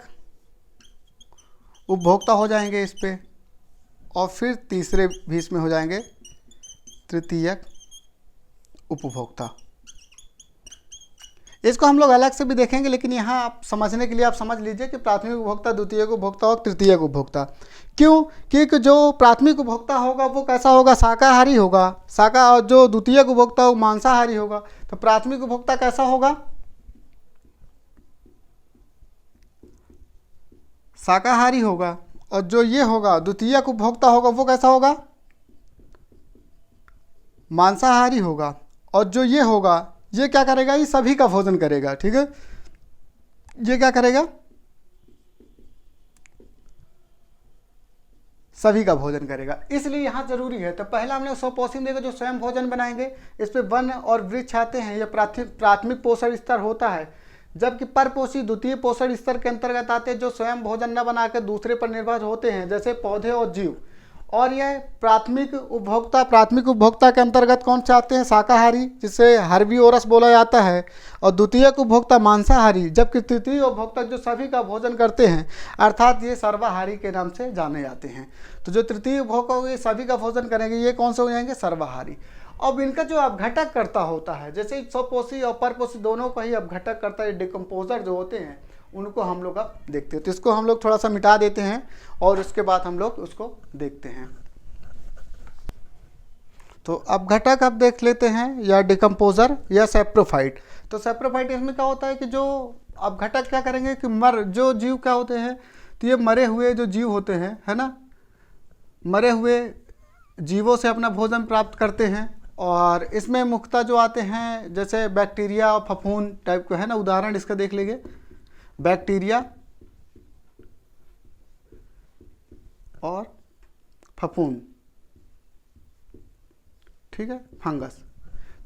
उपभोक्ता हो जाएंगे इस पे, और फिर तीसरे भी इसमें हो जाएंगे तृतीयक उपभोक्ता। इसको हम लोग अलग से भी देखेंगे, लेकिन यहाँ आप समझने के लिए आप समझ लीजिए कि प्राथमिक उपभोक्ता, द्वितीयक उपभोक्ता और तृतीयक उपभोक्ता। क्यों? क्योंकि जो प्राथमिक उपभोक्ता होगा वो कैसा होगा, शाकाहारी होगा, और जो द्वितीयक उपभोक्ता वो मांसाहारी होगा। तो प्राथमिक उपभोक्ता कैसा होगा, शाकाहारी होगा, और जो ये होगा द्वितीयक उपभोक्ता होगा वो कैसा होगा, मांसाहारी होगा। और जो ये होगा ये क्या करेगा, ये सभी का भोजन करेगा। ठीक है, ये क्या करेगा, सभी का भोजन करेगा। इसलिए यहाँ जरूरी है। तो पहला हमने स्वपोषी में देखा जो स्वयं भोजन बनाएंगे, इस पे वन और वृक्ष आते हैं, यह प्राथमिक पोषण स्तर होता है। जबकि परपोषी द्वितीय पोषण स्तर के अंतर्गत आते हैं जो स्वयं भोजन न बनाकर दूसरे पर निर्भर होते हैं, जैसे पौधे और जीव। और यह प्राथमिक उपभोक्ता के अंतर्गत कौन से आते हैं, शाकाहारी, जिसे हर्बीवोरस बोला जाता है, और द्वितीयक उपभोक्ता मांसाहारी। जबकि तृतीय उपभोक्ता जो सभी का भोजन करते हैं, अर्थात ये सर्वाहारी के नाम से जाने जाते हैं। तो जो तृतीय उपभोक्ता ये सभी का भोजन करेंगे, ये कौन से हो जाएंगे, सर्वाहारी। अब इनका जो अपघटक करता होता है, जैसे स्वपोषी और परपोषी दोनों का ही अपघटक करता है, डिकम्पोजर जो होते हैं उनको हम लोग अब देखते हैं। तो इसको हम लोग थोड़ा सा मिटा देते हैं और उसके बाद हम लोग उसको देखते हैं। तो अपघटक अब देख लेते हैं, या डिकम्पोजर या सेप्रोफाइट। तो सेप्रोफाइट इसमें क्या होता है कि जो अपघटक क्या करेंगे कि जो जीव क्या होते हैं, तो ये मरे हुए जो जीव होते हैं, है ना, मरे हुए जीवों से अपना भोजन प्राप्त करते हैं। और इसमें मुख्यतः जो आते हैं जैसे बैक्टीरिया और फफूंद टाइप का, है ना, उदाहरण इसका देख लीजिए, बैक्टीरिया और फफूंद, ठीक है, फंगस।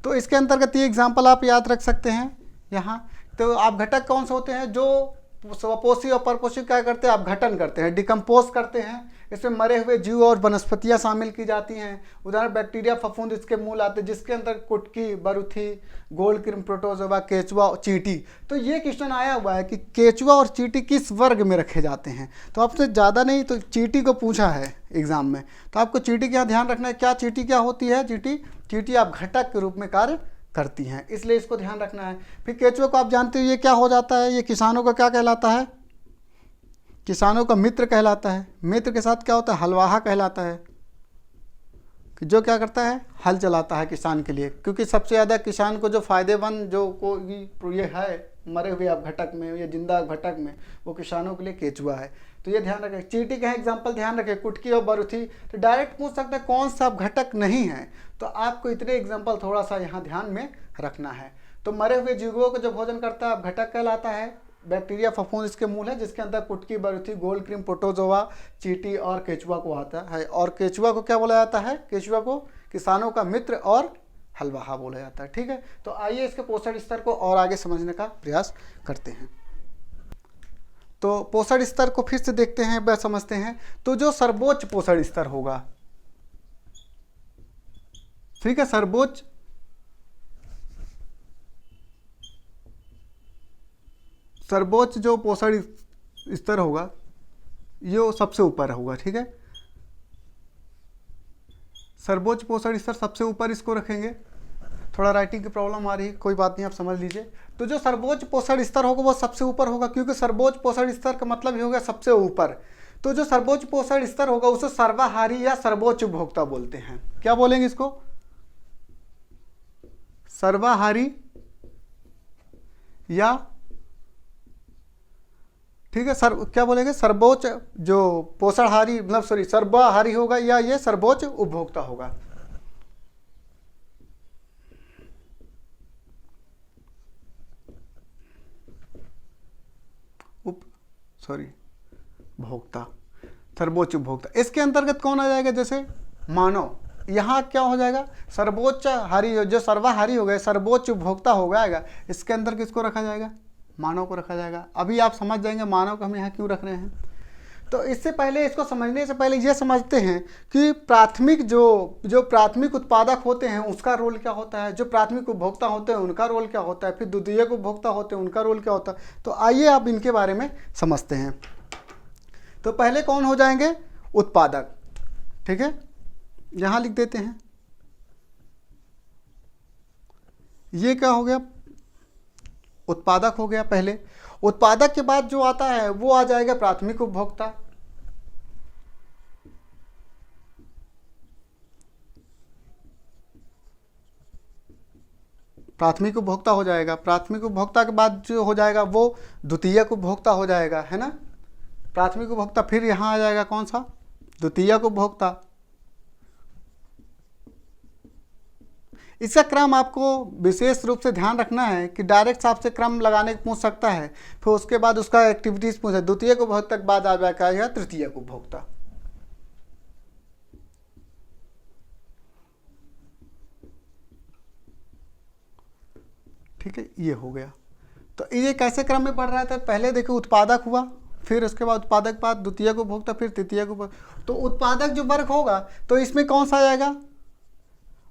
तो इसके अंतर्गत ये एग्जाम्पल आप याद रख सकते हैं यहाँ। तो अपघटक कौन से होते हैं, जो स्वपोषी और परपोषी क्या करते हैं, अपघटन करते हैं, डिकम्पोज करते हैं। इसमें मरे हुए जीव और वनस्पतियां शामिल की जाती हैं। उदाहरण बैक्टीरिया, फफूंद इसके मूल आते हैं, जिसके अंदर कुटकी, बरुथी, गोल्ड क्रीम, प्रोटोजोआ, केचुआ, चींटी। तो ये क्वेश्चन आया हुआ है कि केचुआ और चींटी किस वर्ग में रखे जाते हैं। तो आपसे ज़्यादा नहीं तो चींटी को पूछा है एग्जाम में, तो आपको चींटी का ध्यान रखना है। क्या चींटी क्या होती है, चींटी अपघटक के रूप में कार्य करती हैं, इसलिए इसको ध्यान रखना है। फिर केचुआ को आप जानते हो ये क्या हो जाता है, ये किसानों का क्या कहलाता है, किसानों का मित्र कहलाता है। मित्र के साथ क्या होता है, हलवाहा कहलाता है, कि जो क्या करता है, हल चलाता है किसान के लिए। क्योंकि सबसे ज़्यादा किसान को जो फायदेमंद जो कोई ये है मरे हुए अपघटक में या जिंदा अपघटक में, वो किसानों के लिए केचुआ है। तो ये ध्यान रखें। चींटी का एग्जाम्पल ध्यान रखें, कुटकी और बरुथी। तो डायरेक्ट पूछ सकते हैं कौन सा अपघटक नहीं है, तो आपको इतने एग्जाम्पल थोड़ा सा यहाँ ध्यान में रखना है। तो मरे हुए जीवों को जो भोजन करता है अपघटक कहलाता है। बैक्टीरिया, फफूंद इसके मूल है, जिसके अंदर कुटकी, बरुथी, गोल्ड क्रीम, प्रोटोजोआ, चींटी और केचुआ को आता है। और केचुआ को क्या बोला जाता है, केचुआ को किसानों का मित्र और हलवाहा बोला जाता है। ठीक है, तो आइए इसके पोषण स्तर को और आगे समझने का प्रयास करते हैं। तो पोषण स्तर को फिर से देखते हैं व समझते हैं। तो जो सर्वोच्च पोषण स्तर होगा, ठीक है, सर्वोच्च सर्वोच्च जो पोषण स्तर होगा ये सबसे ऊपर होगा, ठीक है। सर्वोच्च पोषण स्तर सबसे ऊपर इसको रखेंगे। थोड़ा राइटिंग की प्रॉब्लम आ रही है, कोई बात नहीं, आप समझ लीजिए। तो जो सर्वोच्च पोषण स्तर होगा वो सबसे ऊपर होगा, क्योंकि सर्वोच्च पोषण स्तर का मतलब ही होगा सबसे ऊपर। तो जो सर्वोच्च पोषण स्तर होगा उसे सर्वाहारी या सर्वोच्च उपभोक्ता बोलते हैं। क्या बोलेंगे इसको? सर्वाहारी या, ठीक है सर, क्या बोलेंगे? सर्वोच्च जो पोषणहारी, मतलब सॉरी, सर्वाहारी होगा या ये सर्वोच्च उपभोक्ता होगा। भोक्ता, सर्वोच्च उपभोक्ता। इसके अंतर्गत कौन आ जाएगा? जैसे मानव, यहाँ क्या हो जाएगा? सर्वोच्च हारी, जो सर्वाहारी हो गए, सर्वोच्च उपभोक्ता हो जाएगा, इसके अंदर किसको रखा जाएगा? मानव को रखा जाएगा। अभी आप समझ जाएंगे मानव को हम यहाँ क्यों रख रहे हैं। तो इससे पहले, इसको समझने से पहले ये समझते हैं कि प्राथमिक जो प्राथमिक उत्पादक होते हैं उसका रोल क्या होता है, जो प्राथमिक उपभोक्ता होते हैं उनका रोल क्या होता है, फिर द्वितीयक उपभोक्ता होते हैं उनका रोल क्या होता है। तो आइए आप इनके बारे में समझते हैं। तो पहले कौन हो जाएंगे? उत्पादक, ठीक है, यहां लिख देते हैं। ये क्या हो गया? उत्पादक हो गया पहले। उत्पादक के बाद जो आता है वो आ जाएगा प्राथमिक उपभोक्ता। प्राथमिक उपभोक्ता हो जाएगा। प्राथमिक उपभोक्ता के बाद जो हो जाएगा वो द्वितीयक उपभोक्ता हो जाएगा, है ना। प्राथमिक उपभोक्ता, फिर यहां आ जाएगा कौन सा? द्वितीयक उपभोक्ता। इसका क्रम आपको विशेष रूप से ध्यान रखना है कि डायरेक्ट आपसे क्रम लगाने को पूछ सकता है, फिर उसके बाद उसका एक्टिविटीज पूछे। द्वितीयक उपभोक्ता के बाद आ जाएगा तृतीयक उपभोक्ता। ठीक है, ये हो गया। तो ये कैसे क्रम में बढ़ रहा था? पहले देखो उत्पादक हुआ, फिर उसके बाद उत्पादक के बाद द्वितीयक उपभोक्ता, फिर तृतीयक उपभोक्ता। तो उत्पादक जो वर्ग होगा तो इसमें कौन सा आएगा?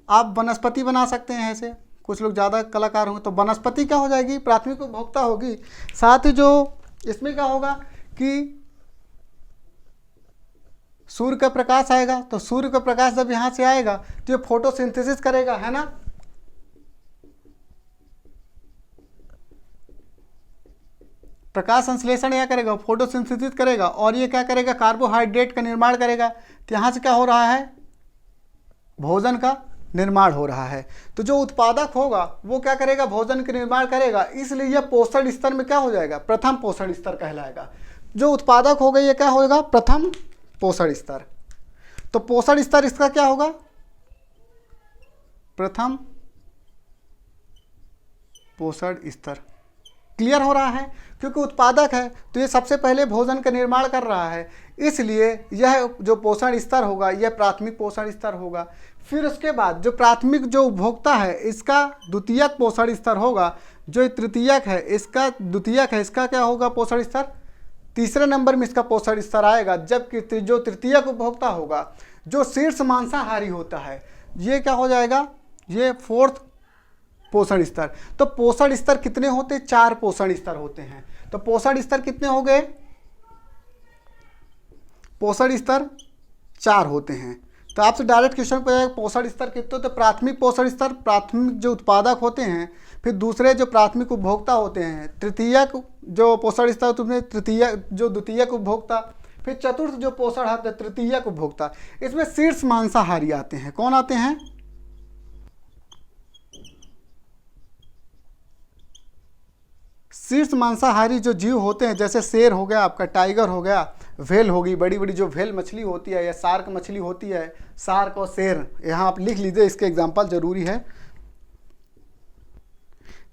आप वनस्पति बना सकते हैं ऐसे, कुछ लोग ज़्यादा कलाकार होंगे तो वनस्पति क्या हो जाएगी? प्राथमिक उपभोक्ता होगी। साथ ही जो इसमें क्या होगा कि सूर्य का प्रकाश आएगा, तो सूर्य का प्रकाश जब यहाँ से आएगा तो ये फोटोसिंथेसिस करेगा, है ना। प्रकाश संश्लेषण क्या करेगा? फोटोसिंथेसिस करेगा, और ये क्या करेगा? कार्बोहाइड्रेट का निर्माण करेगा। तो यहाँ से क्या हो रहा है? भोजन का निर्माण हो रहा है। तो जो उत्पादक होगा वो क्या करेगा? भोजन का निर्माण करेगा। इसलिए यह पोषण स्तर में क्या हो जाएगा? प्रथम पोषण स्तर कहलाएगा। जो उत्पादक होगा ये क्या होगा? प्रथम पोषण स्तर। तो पोषण स्तर इसका क्या होगा? प्रथम पोषण स्तर। क्लियर हो रहा है? क्योंकि उत्पादक है तो ये सबसे पहले भोजन का निर्माण कर रहा है, इसलिए यह जो पोषण स्तर होगा यह प्राथमिक पोषण स्तर होगा। फिर उसके बाद जो प्राथमिक जो उपभोक्ता है इसका द्वितीयक पोषण स्तर होगा। जो तृतीयक है इसका द्वितीयक है, इसका क्या होगा? पोषण स्तर। तीसरे नंबर में इसका पोषण स्तर आएगा। जबकि जो तृतीयक उपभोक्ता होगा, जो शीर्ष मांसाहारी होता है, ये क्या हो जाएगा? ये फोर्थ पोषण स्तर। तो पोषण स्तर कितने होते हैं? 4 पोषण स्तर होते हैं। तो पोषण स्तर कितने हो गए? पोषण स्तर 4 होते हैं। तो आपसे डायरेक्ट क्वेश्चन पूछा जाएगा पोषण स्तर कितने? तो प्राथमिक पोषण स्तर, प्राथमिक जो उत्पादक होते हैं, फिर दूसरे जो प्राथमिक उपभोक्ता होते हैं, तृतीयक जो पोषण स्तर तुमने तृतीय जो द्वितीयक उपभोक्ता, फिर चतुर्थ जो पोषण है तृतीयक उपभोक्ता। इसमें शीर्ष मांसाहारी आते हैं। कौन आते हैं? शीर्ष मांसाहारी जो जीव होते हैं, जैसे शेर हो गया, आपका टाइगर हो गया, व्हेल होगी, बड़ी बड़ी जो व्हेल मछली होती है या शार्क मछली होती है, शार्क और शेर, यहाँ आप लिख लीजिए, इसके एग्जांपल जरूरी है।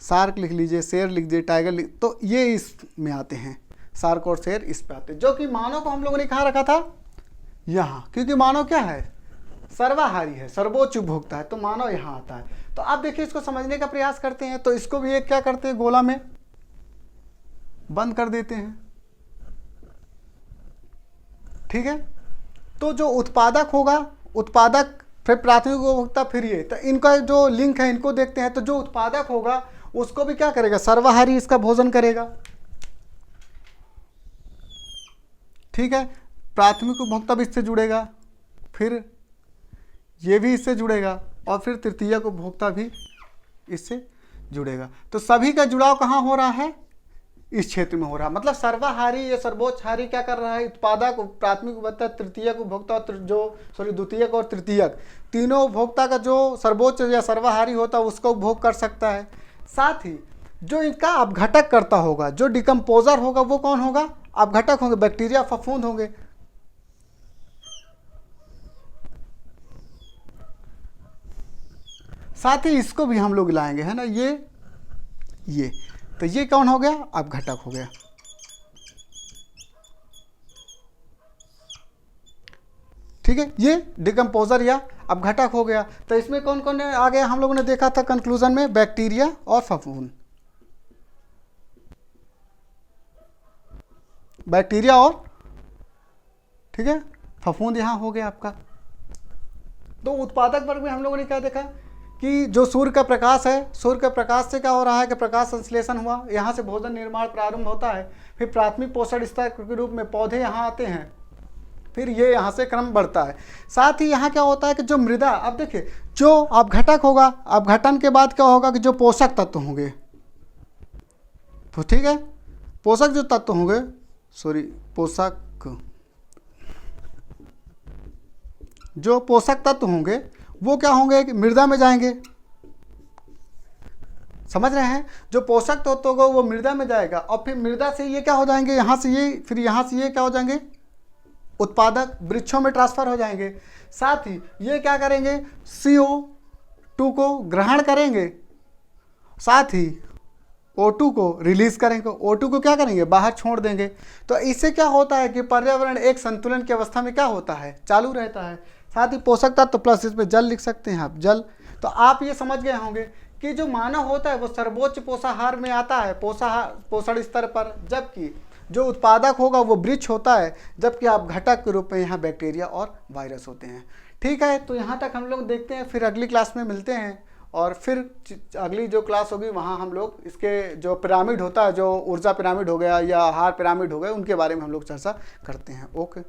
शार्क लिख लीजिए, शेर लिख लीजिए, टाइगर लिख, तो ये इसमें आते हैं। शार्क और शेर इस पे आते हैं। जो कि मानव को हम लोगों ने कहाँ रखा था? यहाँ, क्योंकि मानव क्या है? सर्वाहारी है, सर्वोच्च उपभोक्ता है, तो मानव यहाँ आता है। तो आप देखिए इसको समझने का प्रयास करते हैं। तो इसको भी एक क्या करते हैं? गोला में बंद कर देते हैं। ठीक है। तो जो उत्पादक होगा, उत्पादक, फिर प्राथमिक उपभोक्ता, फिर ये, तो इनका जो लिंक है इनको देखते हैं। तो जो उत्पादक होगा उसको भी क्या करेगा? सर्वाहारी इसका भोजन करेगा। ठीक है, प्राथमिक उपभोक्ता भी इससे जुड़ेगा, फिर ये भी इससे जुड़ेगा और फिर तृतीयक उपभोक्ता भी इससे जुड़ेगा। तो सभी का जुड़ाव कहाँ हो रहा है? इस क्षेत्र में हो रहा है। मतलब सर्वाहारी या सर्वोच्चहारी क्या कर रहा है? उत्पादक, प्राथमिक उपभोक्ता, तृतीयक उपभोक्ता और द्वितीयक और तृतीयक तीनों उपभोक्ता का जो सर्वोच्च या सर्वाहारी होता है उसका उपभोग कर सकता है। साथ ही जो इनका अपघटक करता होगा, जो डिकम्पोजर होगा, वो कौन होगा? अपघटक होंगे, बैक्टीरिया, फफूंद होंगे। साथ ही इसको भी हम लोग लाएंगे, है ना, ये तो ये कौन हो गया? अपघटक हो गया। ठीक है, ये डिकम्पोजर या अपघटक हो गया। तो इसमें कौन कौन आ गया? हम लोगों ने देखा था कंक्लूजन में, बैक्टीरिया और फफूंद। बैक्टीरिया और, ठीक है, फफूंद यहाँ हो गया आपका। तो उत्पादक वर्ग में हम लोगों ने क्या देखा कि जो सूर्य का प्रकाश है, सूर्य के प्रकाश से क्या हो रहा है कि प्रकाश संश्लेषण हुआ, यहाँ से भोजन निर्माण प्रारंभ होता है, फिर प्राथमिक पोषण स्तर के रूप में पौधे यहाँ आते हैं, फिर ये यहाँ से क्रम बढ़ता है। साथ ही यहाँ क्या होता है कि जो मृदा, अब देखिए जो अपघटक होगा, अपघटन के बाद क्या होगा कि जो पोषक तत्व होंगे, तो ठीक है, पोषक जो तत्व होंगे, जो पोषक तत्व होंगे वो क्या होंगे कि मृदा में जाएंगे। समझ रहे हैं? जो पोषक तत्व होगा वो मृदा में जाएगा और फिर मृदा से ये क्या हो जाएंगे, यहाँ से ये, फिर यहाँ से ये क्या हो जाएंगे? उत्पादक वृक्षों में ट्रांसफर हो जाएंगे। साथ ही ये क्या करेंगे? CO2 को ग्रहण करेंगे, साथ ही O2 को रिलीज करेंगे। O2 को क्या करेंगे? बाहर छोड़ देंगे। तो इससे क्या होता है कि पर्यावरण एक संतुलन की अवस्था में क्या होता है? चालू रहता है। साथ ही पोषक तत्व प्लस इसमें जल लिख सकते हैं आप, जल। तो आप ये समझ गए होंगे कि जो मानव होता है वो सर्वोच्च पोषाहार में आता है, पोषण स्तर पर, जबकि जो उत्पादक होगा वो वृक्ष होता है, जबकि आप घटक के रूप में यहाँ बैक्टीरिया और वायरस होते हैं। ठीक है, तो यहाँ तक हम लोग देखते हैं, फिर अगली क्लास में मिलते हैं और फिर अगली जो क्लास होगी वहाँ हम लोग इसके जो पिरामिड होता है, जो ऊर्जा पिरामिड हो गया या आहार पिरामिड हो गया, उनके बारे में हम लोग चर्चा करते हैं। ओके।